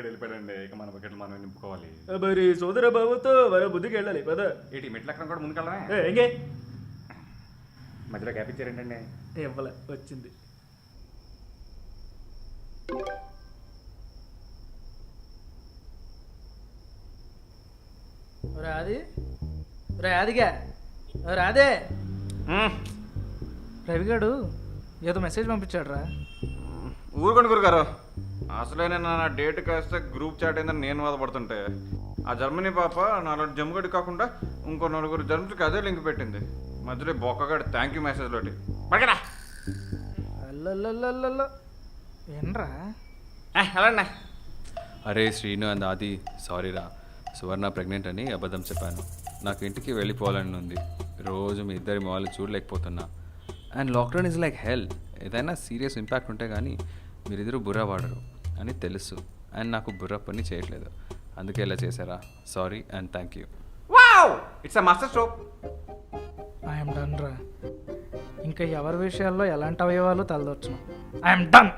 వెళ్ళిపోయాడండి. ఇక మన బకెట్లు మనం నింపుకోవాలి. మరి సోదర బాబుతో వర బుద్ధికి వెళ్ళాలి పద. ఏంటి మెట్లు ఎక్కడ కూడా ముందుకెళ్ళమే? ఎంగే మధ్యలో గ్యాప్ ఇచ్చారేంటండి? ఇవ్వలే వచ్చింది. రాది రాదిగా రాదే రవిగాడు ఏదో మెసేజ్ పంపించాడు రా. ఊరుకోండి గురుగారు, అసలే నేను నా డేట్ కాస్తే గ్రూప్ చాట్ అయిందని నేను బాధపడుతుంటే ఆ జర్మనీ పాప నాలో జమ్ముగడి కాకుండా ఇంకో నలుగురు జర్మన్స్కి అదే లింక్ పెట్టింది. మధ్యలో బొక్కగాడు థ్యాంక్ యూ మెసేజ్ లోటి పక్కన అల్లల్లల్లల్ల ఏంట్రా అలాండి. అరే శ్రీను అండ్ ఆది, సారీ రా, సువర్ణ ప్రెగ్నెంట్ అని అబద్ధం చెప్పాను. నాకు ఇంటికి వెళ్ళిపోవాలని ఉంది. రోజు మీ ఇద్దరి మొహాలు చూడలేకపోతున్నా. And lockdown is like hell. ఏదైనా సీరియస్ ఇంపాక్ట్ ఉంటే కానీ మీరిద్దరూ బుర్ర వాడరు అని తెలుసు. అండ్ నాకు బుర్ర పని చేయట్లేదు, అందుకే ఇలా చేశారా. Sorry and thank you. Wow, it's a master stroke. I'm done రా. ఇంకా ఎవరి విషయాల్లో ఎలాంటి అవయవాలు తలదొచ్చును. I'm done.